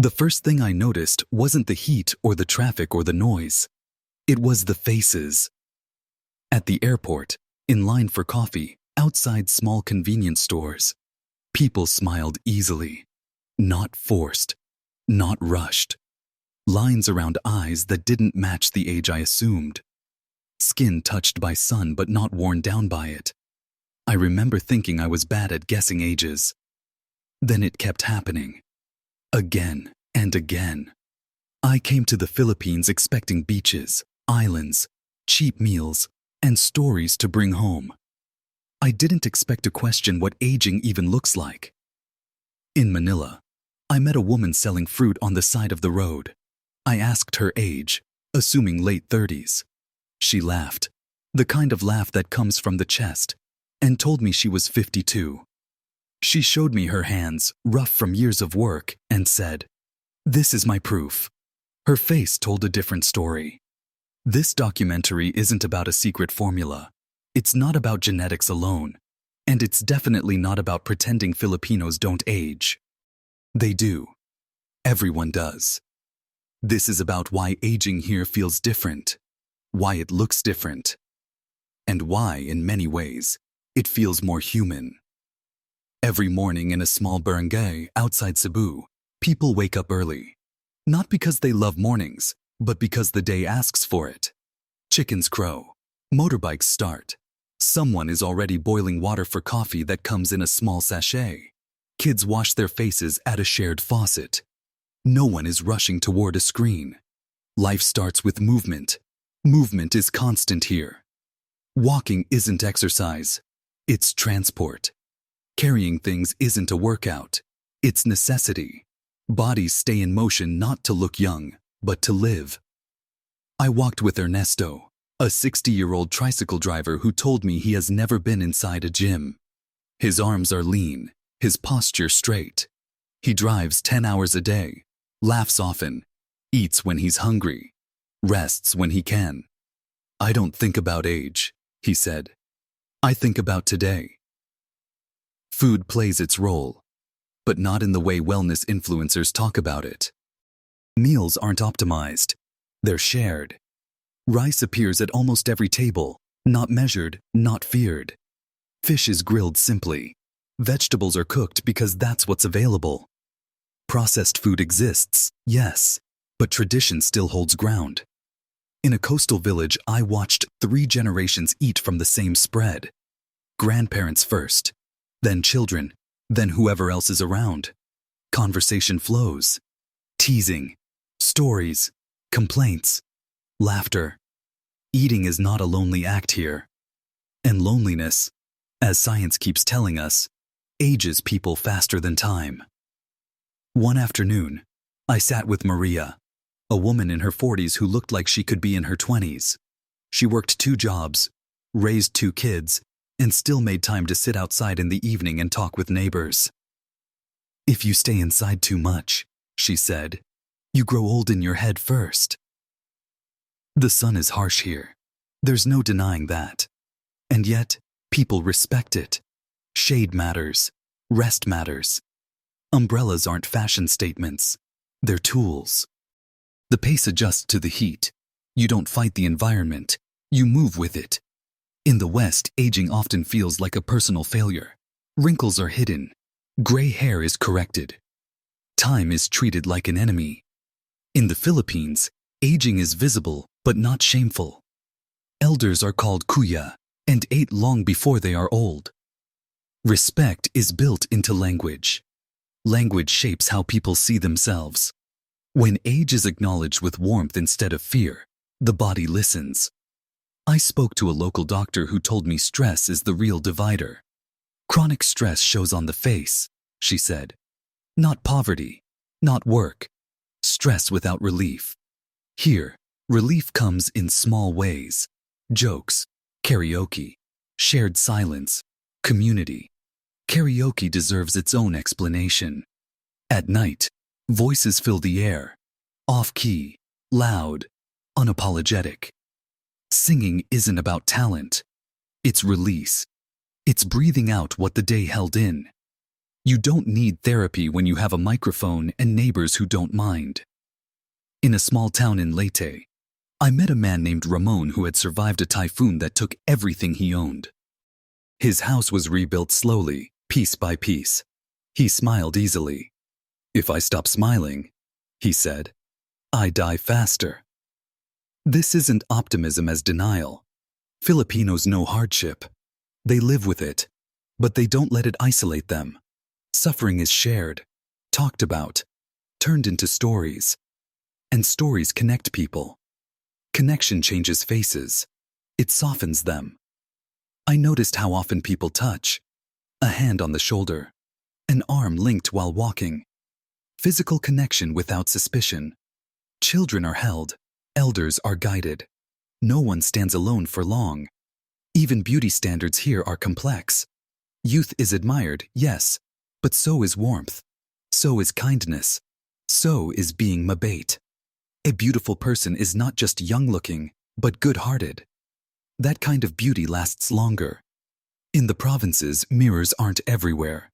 The first thing I noticed wasn't the heat or the traffic or the noise. It was the faces. At the airport, in line for coffee, outside small convenience stores, people smiled easily, not forced, not rushed. Lines around eyes that didn't match the age I assumed. Skin touched by sun but not worn down by it. I remember thinking I was bad at guessing ages. Then it kept happening. Again and again. I came to the Philippines expecting beaches, islands, cheap meals, and stories to bring home. I didn't expect to question what aging even looks like. In Manila, I met a woman selling fruit on the side of the road. I asked her age, assuming late 30s. She laughed, the kind of laugh that comes from the chest, and told me she was 52. She showed me her hands, rough from years of work, and said, "This is my proof." Her face told a different story. This documentary isn't about a secret formula. It's not about genetics alone, and it's definitely not about pretending Filipinos don't age. They do. Everyone does. This is about why aging here feels different, why it looks different, and why, in many ways, it feels more human. Every morning in a small barangay outside Cebu, people wake up early. Not because they love mornings, but because the day asks for it. Chickens crow. Motorbikes start. Someone is already boiling water for coffee that comes in a small sachet. Kids wash their faces at a shared faucet. No one is rushing toward a screen. Life starts with movement. Movement is constant here. Walking isn't exercise. It's transport. Carrying things isn't a workout. It's necessity. Bodies stay in motion not to look young, but to live. I walked with Ernesto, a 60-year-old tricycle driver who told me he has never been inside a gym. His arms are lean, his posture straight. He drives 10 hours a day, laughs often, eats when he's hungry, rests when he can. "I don't think about age," he said. "I think about today." Food plays its role, but not in the way wellness influencers talk about it. Meals aren't optimized, they're shared. Rice appears at almost every table, not measured, not feared. Fish is grilled simply. Vegetables are cooked because that's what's available. Processed food exists, yes, but tradition still holds ground. In a coastal village, I watched 3 generations eat from the same spread. Grandparents first, then children, then whoever else is around. Conversation flows. Teasing, stories, complaints, laughter. Eating is not a lonely act here. And loneliness, as science keeps telling us, ages people faster than time. One afternoon, I sat with Maria, a woman in her 40s who looked like she could be in her 20s. She worked 2 jobs, raised 2 kids, and still made time to sit outside in the evening and talk with neighbors. "If you stay inside too much," she said, "you grow old in your head first." The sun is harsh here. There's no denying that. And yet, people respect it. Shade matters. Rest matters. Umbrellas aren't fashion statements. They're tools. The pace adjusts to the heat. You don't fight the environment. You move with it. In the West, aging often feels like a personal failure. Wrinkles are hidden. Gray hair is corrected. Time is treated like an enemy. In the Philippines, aging is visible but not shameful. Elders are called kuya and ate long before they are old. Respect is built into language. Language shapes how people see themselves. When age is acknowledged with warmth instead of fear, the body listens. I spoke to a local doctor who told me stress is the real divider. Chronic stress shows on the face, she said. Not poverty, not work. Stress without relief. Here, relief comes in small ways. Jokes, karaoke, shared silence, community. Karaoke deserves its own explanation. At night, voices fill the air. Off-key, loud, unapologetic. Singing isn't about talent. It's release. It's breathing out what the day held in. You don't need therapy when you have a microphone and neighbors who don't mind. In a small town in Leyte, I met a man named Ramon who had survived a typhoon that took everything he owned. His house was rebuilt slowly, piece by piece. He smiled easily. "If I stop smiling," he said, "I die faster." This isn't optimism as denial. Filipinos know hardship. They live with it, but they don't let it isolate them. Suffering is shared, talked about, turned into stories. And stories connect people. Connection changes faces. It softens them. I noticed how often people touch. A hand on the shoulder. An arm linked while walking. Physical connection without suspicion. Children are held. Elders are guided. No one stands alone for long. Even beauty standards here are complex. Youth is admired, yes, but so is warmth. So is kindness. So is being mabait. A beautiful person is not just young-looking, but good-hearted. That kind of beauty lasts longer. In the provinces, mirrors aren't everywhere.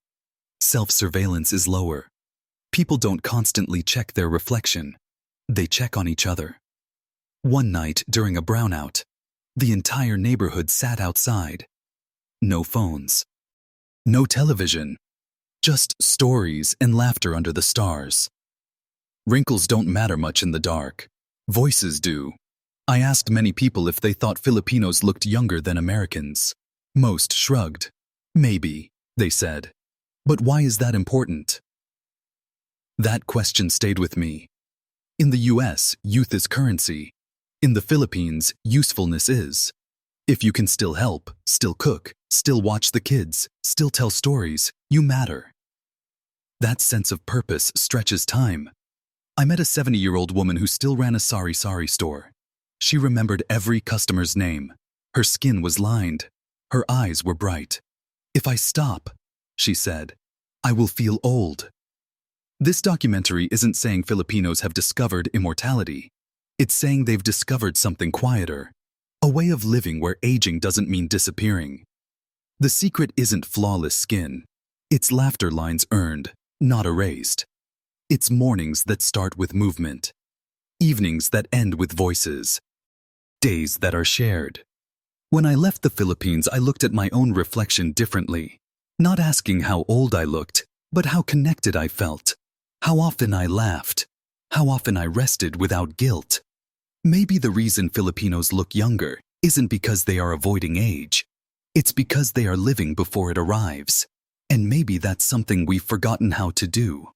Self-surveillance is lower. People don't constantly check their reflection. They check on each other. One night during a brownout, the entire neighborhood sat outside. No phones. No television. Just stories and laughter under the stars. Wrinkles don't matter much in the dark. Voices do. I asked many people if they thought Filipinos looked younger than Americans. Most shrugged. Maybe, they said. But why is that important? That question stayed with me. In the US, youth is currency. In the Philippines, usefulness is. If you can still help, still cook, still watch the kids, still tell stories, you matter. That sense of purpose stretches time. I met a 70-year-old woman who still ran a sari-sari store. She remembered every customer's name. Her skin was lined. Her eyes were bright. "If I stop," she said, "I will feel old." This documentary isn't saying Filipinos have discovered immortality. It's saying they've discovered something quieter. A way of living where aging doesn't mean disappearing. The secret isn't flawless skin. It's laughter lines earned, not erased. It's mornings that start with movement. Evenings that end with voices. Days that are shared. When I left the Philippines, I looked at my own reflection differently. Not asking how old I looked, but how connected I felt. How often I laughed. How often I rested without guilt. Maybe the reason Filipinos look younger isn't because they are avoiding age. It's because they are living before it arrives. And maybe that's something we've forgotten how to do.